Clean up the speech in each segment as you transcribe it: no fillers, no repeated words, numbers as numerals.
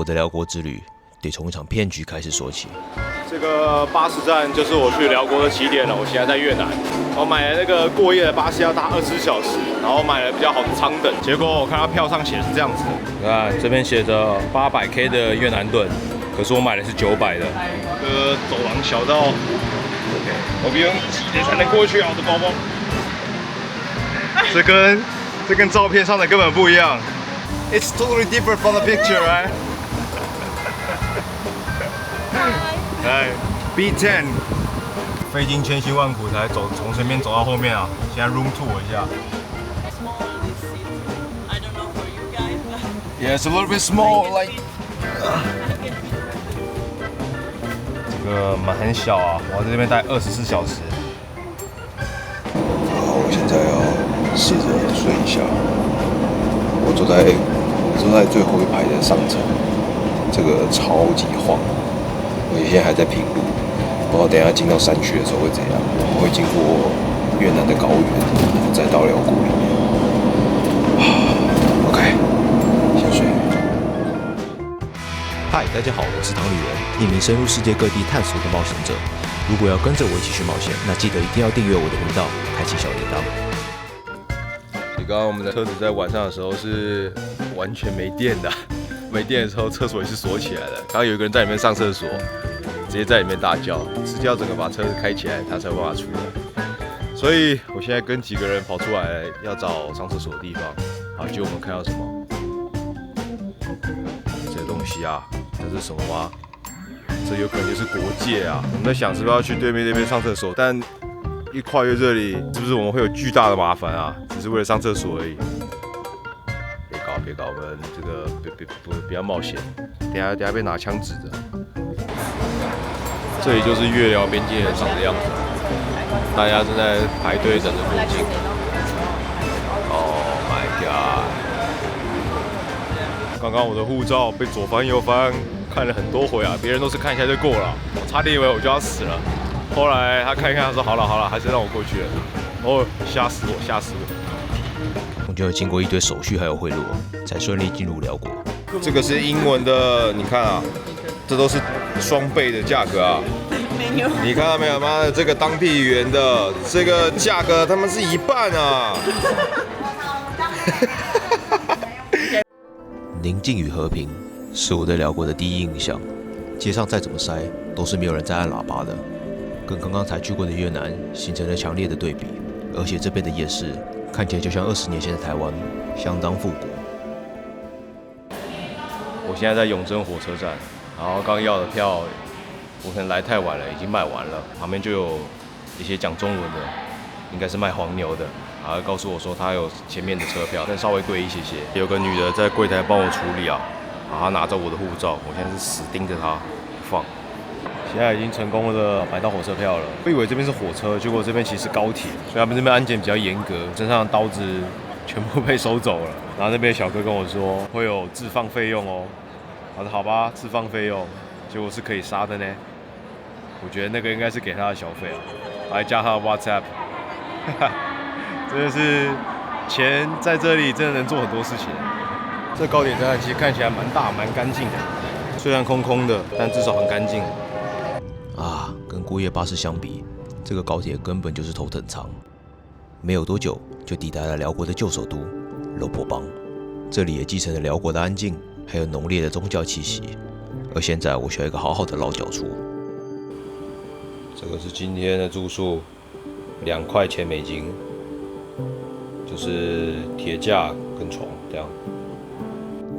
的辽国之旅得从一场骗局开始说起。这个巴士站就是我去辽国的起点了。我现在在越南，我买了那个过夜的巴士要搭24小时，然后买了比较好的舱等。结果我看到票上写是这样子，你看这边写着800K 的越南盾，可是我买的是900的。走廊小到 ，OK， 我不用挤着才能过去啊，我的包包。这跟照片上的根本不一样。It's totally different from the picture, right? Hi, B10。费尽千辛万苦才从前面走到后面啊！现在 room tour 一下。Yeah, it's a little bit small, like. 这个门很小啊，我在这边待24小时。好，我现在要试着睡一下。我坐在最后一排的上层，这个超级晃。我现在还在平路，不知道等一下进到山区的时候会怎样。我会经过越南的高原，再到辽国里面。OK， 先睡。嗨，大家好，我是唐旅人，一名深入世界各地探索的冒险者。如果要跟着我一起去冒险，那记得一定要订阅我的频道，开启小铃铛。刚刚我们的车子在晚上的时候是完全没电的，没电的时候厕所也是锁起来的。刚刚有一个人在里面上厕所，直接在里面大叫，直接要整个把车子开起来，他才有办法出来。所以我现在跟几个人跑出来要找上厕所的地方。好，结果我们看到什么？这个东西啊，这是什么吗？这有可能就是国界啊！我们在想是不是要去对面那边上厕所，但一跨越这里，是不是我们会有巨大的麻烦啊？只是为了上厕所而已。别搞，我们这个不要冒险，等下被拿枪指着。这里就是越辽边界长的样子，大家正在排队等着入境。Oh my god！ 刚刚我的护照被左翻右翻看了很多回啊，别人都是看一下就过了，我差点以为我就要死了。后来他看一看，他说好了，还是让我过去了。哦，吓死我！我就要经过一堆手续还有贿赂，才顺利进入辽国。这个是英文的，你看啊，这都是双倍的价格啊。你看到没有？妈的，这个当地元的这个价格，他们是一半啊。宁静与和平是我对辽国的第一印象。街上再怎么塞，都是没有人在按喇叭的。跟刚刚才去过的越南形成了强烈的对比，而且这边的夜市看起来就像20年前的台湾，相当复古。我现在在永贞火车站，然后刚要的票，我可能来太晚了，已经卖完了。旁边就有一些讲中文的，应该是卖黄牛的，然后告诉我说他有前面的车票，但稍微贵一些。有个女的在柜台帮我处理啊，然后她拿着我的护照，我现在是死盯着她不放。现在已经成功的买到火车票了。我以为这边是火车，结果这边其实是高铁，所以他们这边安检比较严格，身上的刀子全部被收走了。然后那边的小哥跟我说会有置放费用哦。我说好吧，置放费用，结果是可以杀的呢。我觉得那个应该是给他的小费啊，我还加他的 WhatsApp。真的是钱在这里真的能做很多事情。这高铁站其实看起来蛮大蛮干净的，虽然空空的，但至少很干净。啊，跟过夜巴士相比，这个高铁根本就是头等舱。没有多久就抵达了辽国的旧首都罗破邦，这里也继承了辽国的安静，还有浓烈的宗教气息。而现在我需要一个好好的落脚处。这个是今天的住宿，2块钱美金，就是铁架跟床这样。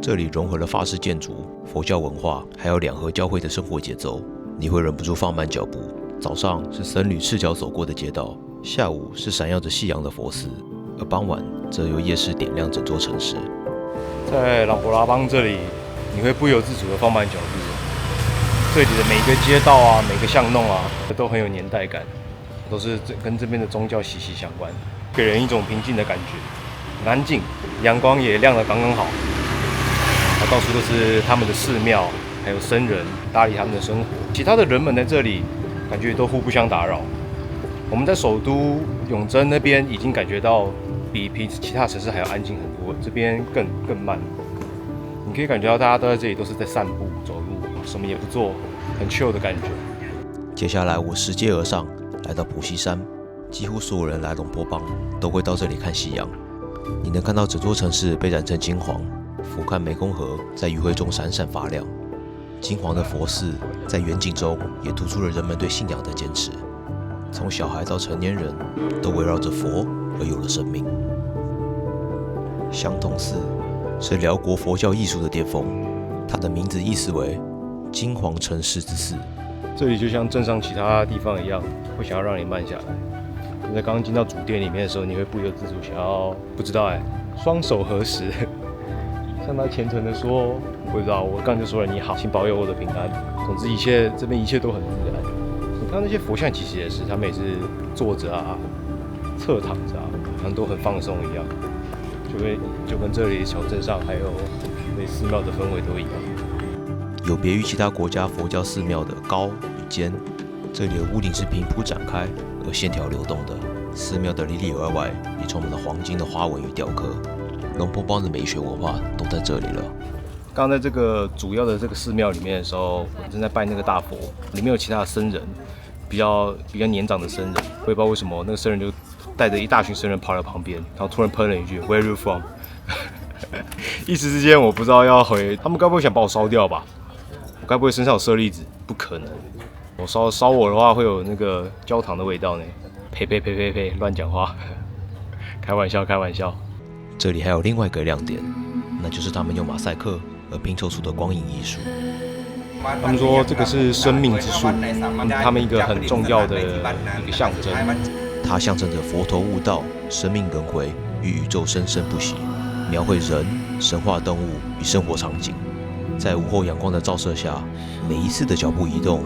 这里融合了法式建筑、佛教文化，还有两河交汇的生活节奏。你会忍不住放慢脚步。早上是僧侣赤脚走过的街道，下午是闪耀着夕阳的佛寺，而傍晚则由夜市点亮整座城市。在朗勃拉邦这里，你会不由自主的放慢脚步。这里的每个街道啊，每个巷弄啊，都很有年代感，都是跟这边的宗教息息相关，给人一种平静的感觉，很安静，阳光也亮得刚刚好。到处都是他们的寺庙。还有僧人打理他们的生活，其他的人们在这里感觉都互不相打扰。我们在首都永贞那边已经感觉到比其他城市还要安静很多，这边更慢。你可以感觉到大家都在这里都是在散步、走路，什么也不做，很 chill 的感觉。接下来我拾阶而上，来到普西山。几乎所有人来龙坡邦都会到这里看夕阳。你能看到整座城市被染成金黄，俯瞰湄公河在余晖中闪闪发亮。金黄的佛寺在远景中也突出了人们对信仰的坚持。从小孩到成年人，都围绕着佛而有了生命。香洞寺是辽国佛教艺术的巅峰，它的名字意思为金黄城市之寺。这里就像镇上其他地方一样，会想要让你慢下来。你在刚刚进到主殿里面的时候，你会不由自主想要，不知道双手合十，向他虔诚的说，我不知道，我刚就说了你好，请保佑我的平安。总之这边一切都很自然。你看那些佛像，其实也是，他们也是坐着啊，侧躺着啊，好像都很放松一样，就跟这里小镇上还有那寺庙的氛围都一样。有别于其他国家佛教寺庙的高与尖，这里的屋顶是平铺展开而线条流动的。寺庙的里里外外也充满了黄金的花纹与雕刻。龙坡邦的美学文化都在这里了。刚在这个主要的这个寺庙里面的时候，我正在拜那个大佛，里面有其他的僧人，比较年长的僧人，我也不知道为什么那个僧人就带着一大群僧人跑到旁边，然后突然喷了一句 "Where are you from？" 一时之间我不知道要回，他们该不会想把我烧掉吧？我该不会身上有舍利子？不可能，我烧我的话会有那个焦糖的味道呢。呸，乱讲话，开玩笑。这里还有另外一个亮点，那就是他们用马赛克而拼凑出的光影艺术。他们说这个是生命之树，他们一个很重要的一个象征。它象征着佛陀悟道、生命轮回与宇宙生生不息，描绘人、神话动物与生活场景。在午后阳光的照射下，每一次的脚步移动，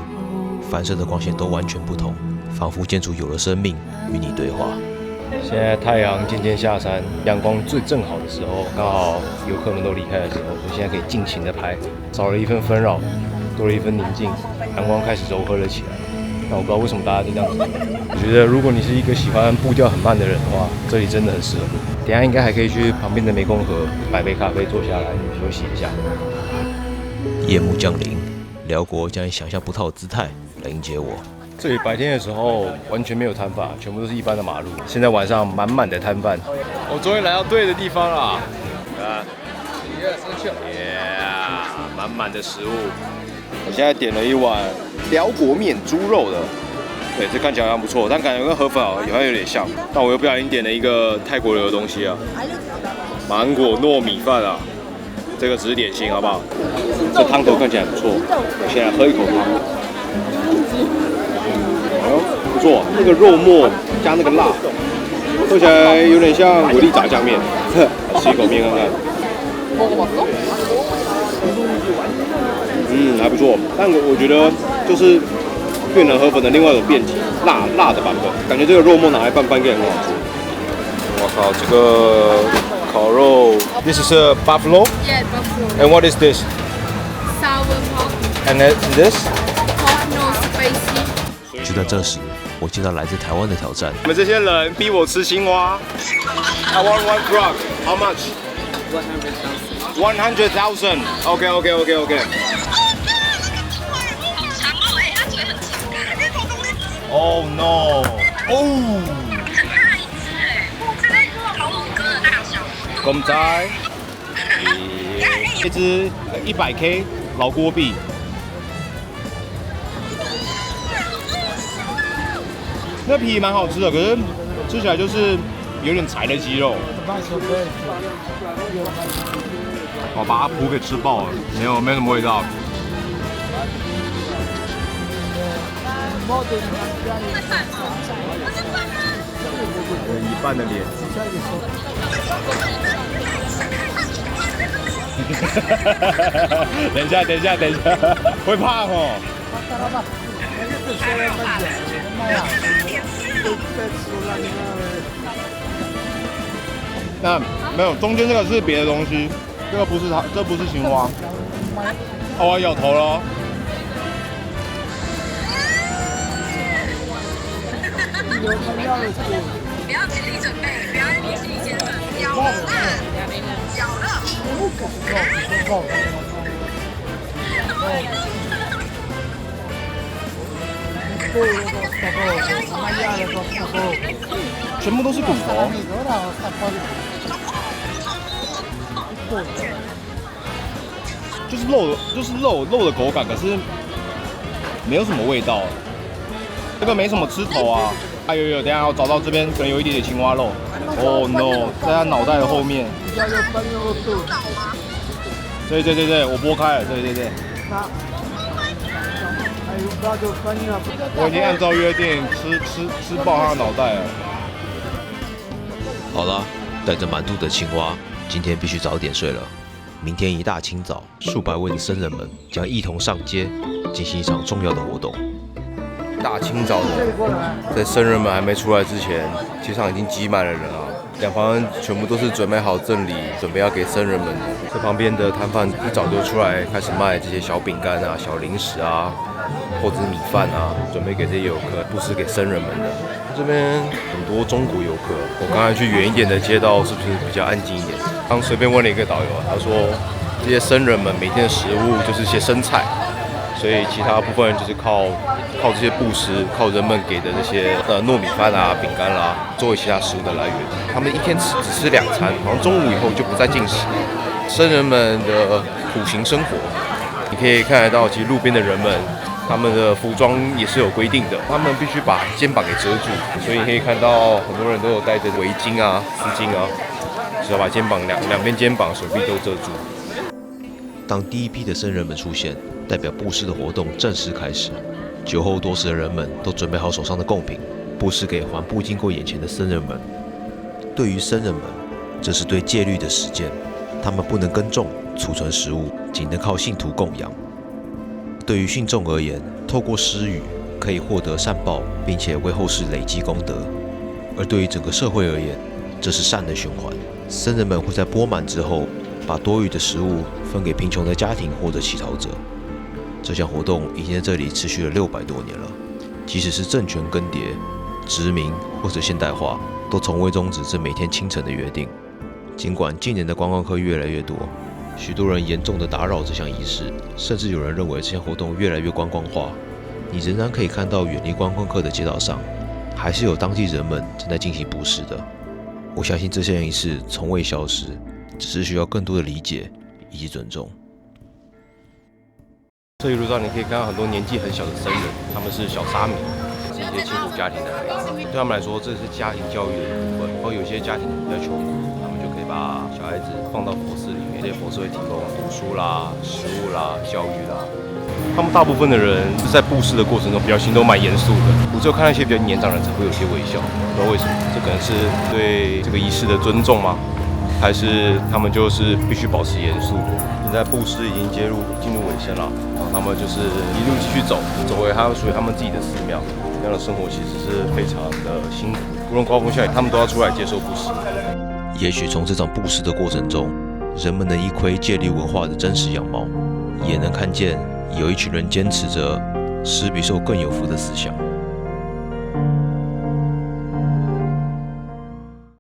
反射的光线都完全不同，仿佛建筑有了生命与你对话。现在太阳渐渐下山，阳光最正好的时候，刚好游客们都离开的时候，我现在可以尽情的拍，少了一份纷扰，多了一份宁静，阳光开始柔和了起来。那我不知道为什么大家就这样子。我觉得如果你是一个喜欢步调很慢的人的话，这里真的很适合你。等一下应该还可以去旁边的湄公河买杯咖啡，坐下来休息一下。夜幕降临，辽国将以想象不到的姿态来迎接我。这里白天的时候完全没有摊贩，全部都是一般的马路。现在晚上满满的摊贩，我终于来到对的地方了。啊，满满的食物。我现在点了一碗辽国面猪肉的，对，这看起来好像不错，但感觉跟河粉好像有点像。但我又不小心点了一个泰国流的东西啊，芒果糯米饭啊。这个只是点心，好不好？这汤头看起来不错，我先来喝一口汤。不错，那个肉末加那个辣，喝起来有点像蛤蜊炸酱面。吃一口面看看。还不错。但我觉得就是越南河粉的另外一种变体，辣的版本。感觉这个肉末拿来拌饭应该很好吃。我靠，这个烤肉 ，This is a buffalo. Yeah, buffalo. And what is this? Sour pork. And this? Pork no spicy. 就在这时，我接到来自台湾的挑战。你们这些人逼我吃青蛙。I want one frog. How much? 100,000. Okay. Oh no! Oh! 公仔，一只100K 老锅币。那皮蛮好吃的，可是吃起来就是有点柴的鸡肉。我把它脯给吃爆了，没什么味道。一半的脸。等一下，会怕哦。那没有，中间这个是别的东西，这个不是它，这不是青蛙。我咬头了。不要心理准备，不要心理建设，咬了啦！全部都是骨头。就是肉的口感，可是没有什么味道。这个没什么吃头啊。哎有，等一下我找到这边可能有一点点青蛙肉。Oh no， 在它脑袋的后面。对，我拨开了，对。我已经按照约定吃爆它的脑袋了。好了，带着满肚的青蛙，今天必须早点睡了。明天一大清早，数百位的僧人们将一同上街，进行一场重要的活动。大清早的，在僧人们还没出来之前，街上已经挤满了人啊。两方全部都是准备好赠礼，准备要给僧人们的。这旁边的摊贩一早就出来开始卖这些小饼干啊、小零食啊，或者是米饭啊，准备给这些游客布施给僧人们的。这边很多中国游客，我刚才去远一点的街道，是不是比较安静一点？刚随便问了一个导游，他说这些僧人们每天的食物就是一些生菜，所以其他部分就是靠这些布施，靠人们给的这些糯米饭啊、饼干啦，作为其他食物的来源。他们一天只吃2餐，好像中午以后就不再进食。僧人们的苦行生活，你可以看得到，其实路边的人们，他们的服装也是有规定的，他们必须把肩膀给遮住，所以你可以看到很多人都有带着围巾啊、丝巾啊，只要把肩膀两边肩膀、手臂都遮住。当第一批的僧人们出现，代表布施的活动正式开始。酒后多时的人们都准备好手上的贡品，布施给缓步经过眼前的僧人们。对于僧人们，这是对戒律的实践，他们不能耕种、储存食物，仅能靠信徒供养。对于信众而言，透过施予可以获得善报，并且为后世累积功德；而对于整个社会而言，这是善的循环。僧人们会在钵满之后，把多余的食物分给贫穷的家庭或者乞讨者。这项活动已经在这里持续了600多年了，即使是政权更迭、殖民或者现代化，都从未终止这每天清晨的约定。尽管近年的观光客越来越多，许多人严重的打扰这项仪式，甚至有人认为这项活动越来越观光化，你仍然可以看到远离观光客的街道上，还是有当地人们正在进行布施的。我相信这项仪式从未消失，只是需要更多的理解以及尊重。这一路上你可以看到很多年纪很小的僧人，他们是小沙弥，是一些清苦家庭的孩子。对他们来说，这是家庭教育的一部分。然后有些家庭比较穷苦，他们就可以把小孩子放到佛寺里面，这些佛寺会提供读书啦、食物啦、教育啦。他们大部分的人在布施的过程中，表情都蛮严肃的。我只有看到一些比较年长的人才会有些微笑，不知道为什么。这可能是对这个仪式的尊重吗？还是他们就是必须保持严肃？现在布施已经进入尾声了，他们就是一路继续走回他们属于他们自己的寺庙。这样的生活其实是非常的辛苦，无论刮风下雨，他们都要出来接受布施。也许从这场布施的过程中，人们能一窥戒律文化的真实样貌，也能看见有一群人坚持着施比受更有福的思想。